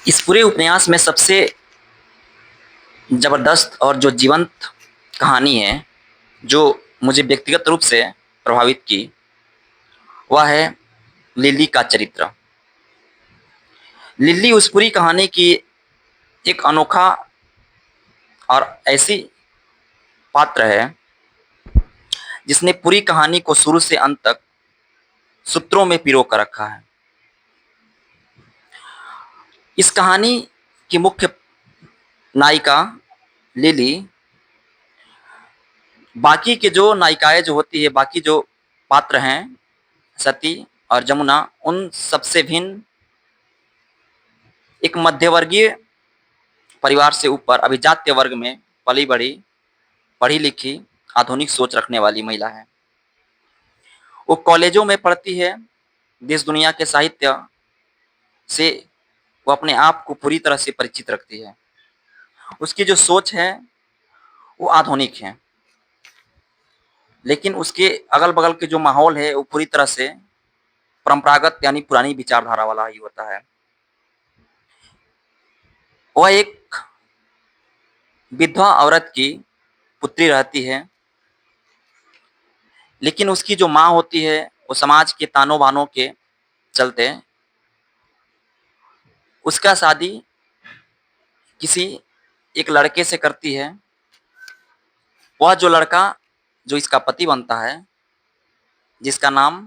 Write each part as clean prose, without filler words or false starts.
इस पूरे उपन्यास में सबसे ज़बरदस्त और जो जीवंत कहानी है, जो मुझे व्यक्तिगत रूप से प्रभावित की, वह है लिली का चरित्र। लिली उस पूरी कहानी की एक अनोखा और ऐसी पात्र है, जिसने पूरी कहानी को शुरू से अंत तक सूत्रों में पिरो कर रखा है। इस कहानी की मुख्य नायिका लिली, बाकी के जो नायिकाएं जो होती है, बाकी जो पात्र हैं, सती और जमुना, उन सबसे भिन्न एक मध्यवर्गीय परिवार से ऊपर अभिजात्य वर्ग में पली बड़ी, पढ़ी लिखी, आधुनिक सोच रखने वाली महिला है। वो कॉलेजों में पढ़ती है, देश दुनिया के साहित्य से वो अपने आप को पूरी तरह से परिचित रखती है। उसकी जो सोच है वो आधुनिक है, लेकिन उसके अगल बगल के जो माहौल है वो पूरी तरह से परंपरागत यानी पुरानी विचारधारा वाला ही होता है। वह एक विधवा औरत की पुत्री रहती है, लेकिन उसकी जो माँ होती है वो समाज के तानों बानों के चलते उसका शादी किसी एक लड़के से करती है। वह जो लड़का जो इसका पति बनता है, जिसका नाम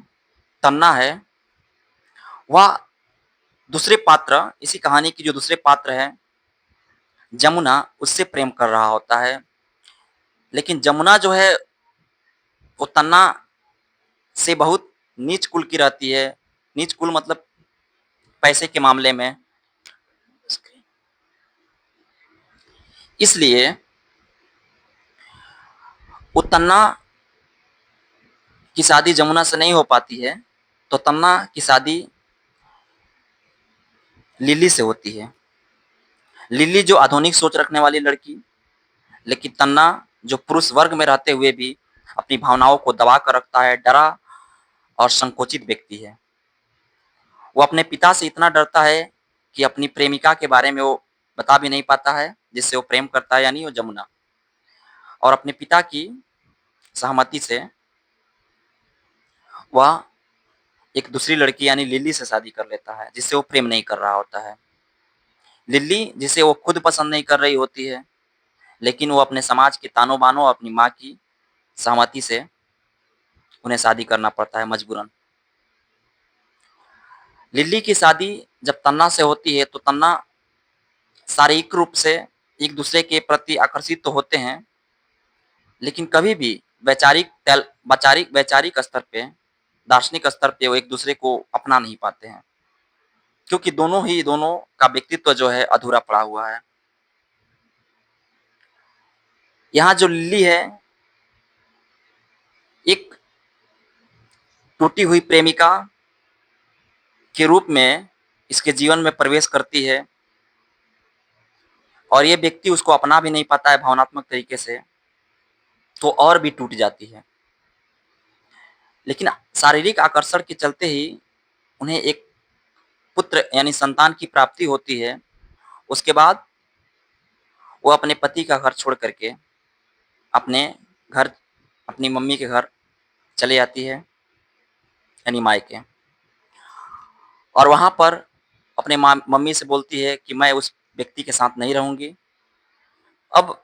तन्ना है, वह दूसरे पात्र, इसी कहानी की जो दूसरे पात्र है जमुना, उससे प्रेम कर रहा होता है। लेकिन जमुना जो है वो तन्ना से बहुत नीच कुल की रहती है। नीच कुल मतलब पैसे के मामले में। इसलिए वो तन्ना की शादी जमुना से नहीं हो पाती है, तो तन्ना की शादी लिली से होती है। लिली जो आधुनिक सोच रखने वाली लड़की, लेकिन तन्ना जो पुरुष वर्ग में रहते हुए भी अपनी भावनाओं को दबा कर रखता है, डरा और संकोचित व्यक्ति है। वो अपने पिता से इतना डरता है कि अपनी प्रेमिका के बारे में वो बता भी नहीं पाता है, जिससे वो प्रेम करता है, यानी वो जमुना। और अपने पिता की सहमति से वह एक दूसरी लड़की यानी लिली से शादी कर लेता है, जिससे वो प्रेम नहीं कर रहा होता है। लिली जिसे वो खुद पसंद नहीं कर रही होती है, लेकिन वो अपने समाज के तानों बानों और अपनी माँ की सहमति से उन्हें शादी करना पड़ता है मजबूरन। लिली की शादी जब तन्ना से होती है, तो तन्ना शारीरिक रूप से एक दूसरे के प्रति आकर्षित तो होते हैं, लेकिन कभी भी वैचारिक स्तर पे, दार्शनिक स्तर पे वो एक दूसरे को अपना नहीं पाते हैं, क्योंकि दोनों का व्यक्तित्व जो है अधूरा पड़ा हुआ है। यहाँ जो लिली है, एक टूटी हुई प्रेमिका के रूप में इसके जीवन में प्रवेश करती है, और ये व्यक्ति उसको अपना भी नहीं पाता है भावनात्मक तरीके से, तो और भी टूट जाती है। लेकिन शारीरिक आकर्षण के चलते ही उन्हें एक पुत्र यानी संतान की प्राप्ति होती है। उसके बाद वो अपने पति का घर छोड़ करके अपने घर, अपनी मम्मी के घर चले जाती है, यानी मायके। और वहाँ पर अपने मम्मी से बोलती है कि मैं उस व्यक्ति के साथ नहीं रहूँगी। अब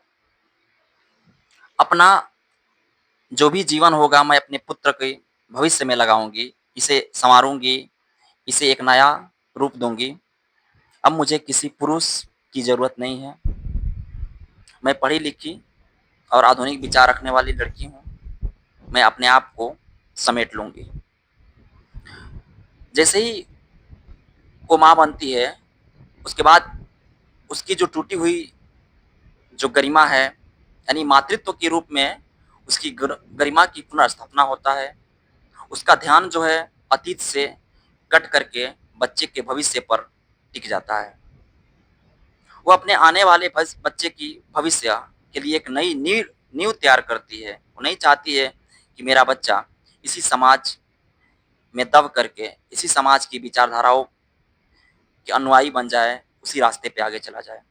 अपना जो भी जीवन होगा मैं अपने पुत्र के भविष्य में लगाऊँगी, इसे सँवारूँगी, इसे एक नया रूप दूँगी। अब मुझे किसी पुरुष की ज़रूरत नहीं है। मैं पढ़ी-लिखी और आधुनिक विचार रखने वाली लड़की हूँ। मैं अपने आप को समेट लूँगी। जैसे ही वो माँ बनती है, उसके बाद उसकी जो टूटी हुई जो गरिमा है, यानी मातृत्व के रूप में उसकी गरिमा की पुनर्स्थापना होता है। उसका ध्यान जो है अतीत से कट करके बच्चे के भविष्य पर टिक जाता है। वो अपने आने वाले बच्चे की भविष्य के लिए एक नई नींव नींव तैयार करती है। वो नहीं चाहती है कि मेरा बच्चा इसी समाज में दब करके, इसी समाज की विचारधाराओं के अनुयायी बन जाए, उसी रास्ते पे आगे चला जाए।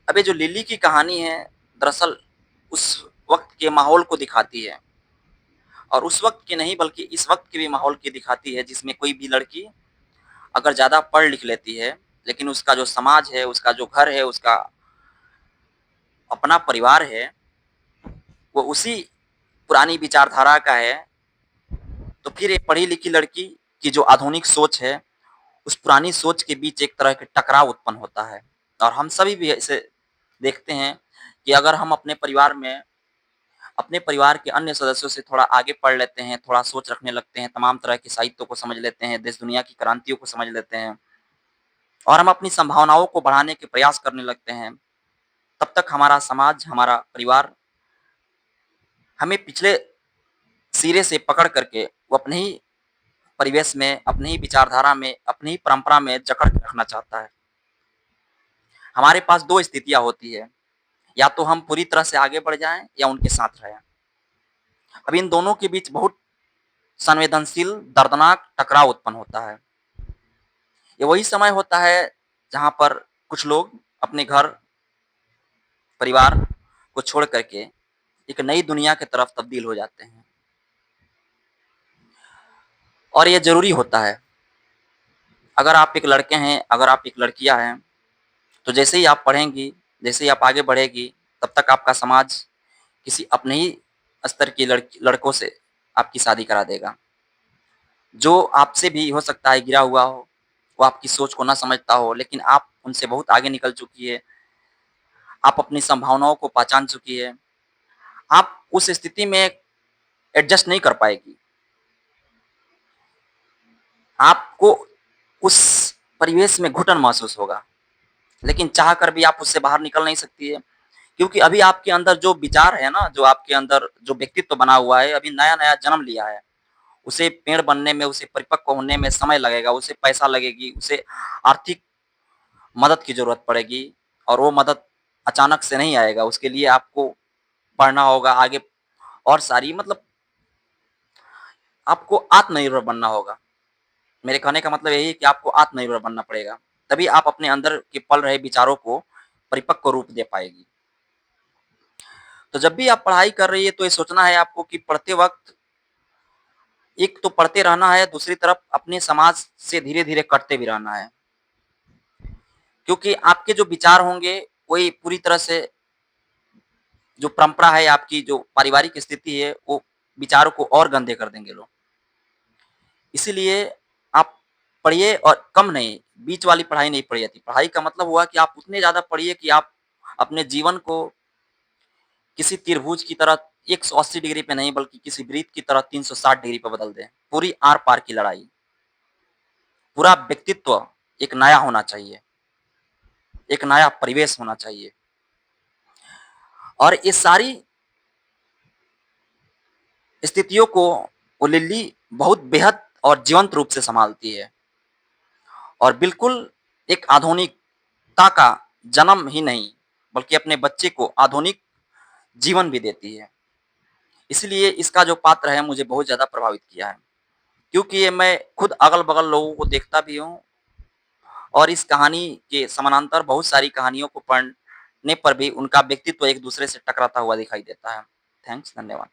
अब ये जो लिली की कहानी है, दरअसल उस वक़्त के माहौल को दिखाती है, और उस वक़्त की नहीं बल्कि इस वक़्त के भी माहौल की दिखाती है, जिसमें कोई भी लड़की अगर ज़्यादा पढ़ लिख लेती है, लेकिन उसका जो समाज है, उसका जो घर है, उसका अपना परिवार है, वो उसी पुरानी विचारधारा का है, तो फिर एक पढ़ी लिखी लड़की की जो आधुनिक सोच है, उस पुरानी सोच के बीच एक तरह के टकराव उत्पन्न होता है। और हम सभी भी इसे देखते हैं कि अगर हम अपने परिवार के अन्य सदस्यों से थोड़ा आगे पढ़ लेते हैं, थोड़ा सोच रखने लगते हैं, तमाम तरह के साहित्य को समझ लेते हैं, देश दुनिया की क्रांतियों को समझ लेते हैं, और हम अपनी संभावनाओं को बढ़ाने के प्रयास करने लगते हैं, तब तक हमारा समाज, हमारा परिवार हमें पिछले सिरे से पकड़ करके वो अपने ही परिवेश में, अपनी ही विचारधारा में, अपनी ही परंपरा में जकड़ के रखना चाहता है। हमारे पास 2 स्थितियाँ होती है, या तो हम पूरी तरह से आगे बढ़ जाएँ या उनके साथ रहें। अब इन दोनों के बीच बहुत संवेदनशील, दर्दनाक टकराव उत्पन्न होता है। ये वही समय होता है जहाँ पर कुछ लोग अपने घर, परिवार को छोड़ करके एक नई दुनिया की तरफ तब्दील हो जाते हैं, और ये ज़रूरी होता है। अगर आप एक लड़के हैं, अगर आप एक लड़कियाँ हैं, तो जैसे ही आप पढ़ेंगी, जैसे ही आप आगे बढ़ेगी, तब तक आपका समाज किसी अपने ही स्तर की लड़कों से आपकी शादी करा देगा। जो आपसे भी हो सकता है गिरा हुआ हो, वो आपकी सोच को ना समझता हो, लेकिन आप उनसे बहुत आगे निकल चुकी है, आप अपनी संभावनाओं को पहचान चुकी है, आप उस स्थिति में एडजस्ट नहीं कर पाएगी। आपको उस परिवेश में घुटन महसूस होगा, लेकिन चाह कर भी आप उससे बाहर निकल नहीं सकती है, क्योंकि अभी आपके अंदर जो विचार है ना, जो आपके अंदर जो व्यक्तित्व बना हुआ है, अभी नया-नया जन्म लिया है। उसे पेड़ बनने में, उसे परिपक्व होने में समय लगेगा, उसे पैसा लगेगी, उसे आर्थिक मदद की ज़रूरत पड़ेगी, और वो मदद अचानक से नहीं आएगा। उसके लिए आपको पढ़ना होगा आगे, और सारी मतलब आपको आत्मनिर्भर बनना होगा। मेरे कहने का मतलब यही है कि आपको आत्मनिर्भर बनना पड़ेगा, तभी आप अपने अंदर के पल रहे विचारों को परिपक्व रूप दे पाएगी। तो जब भी आप पढ़ाई कर रही है, तो ये सोचना है आपको कि पढ़ते वक़्त एक तो पढ़ते रहना है, दूसरी तरफ अपने समाज से धीरे-धीरे कटते भी रहना है। क्योंकि आपके जो विचार होंगे, वही पूरी तरह से जो परंपरा है, आपकी जो पारिवारिक स्थिति है, वो विचारों को और गंदे कर देंगे लोग। इसीलिए आप पढ़िए, और कम नहीं, बीच वाली पढ़ाई नहीं पढ़ी जाती। पढ़ाई का मतलब हुआ कि आप उतने ज़्यादा पढ़िए कि आप अपने जीवन को किसी त्रिभुज की तरह 180 डिग्री पे नहीं, बल्कि किसी वृत्त की तरह 360 डिग्री पे बदल दें। पूरी आर-पार की लड़ाई, पूरा व्यक्तित्व एक नया होना चाहिए, एक नया परिवेश होना चाहिए। और ये सारी स्थितियों को वो लिल्ली बहुत बेहद और जीवंत रूप से सँभालती है, और बिल्कुल एक आधुनिकता का जन्म ही नहीं, बल्कि अपने बच्चे को आधुनिक जीवन भी देती है। इसलिए इसका जो पात्र है, मुझे बहुत ज़्यादा प्रभावित किया है, क्योंकि ये मैं खुद अगल-बगल लोगों को देखता भी हूँ, और इस कहानी के समानांतर बहुत सारी कहानियों को पढ़ने पर भी उनका व्यक्तित्व एक दूसरे से टकराता हुआ दिखाई देता है। थैंक्स, धन्यवाद।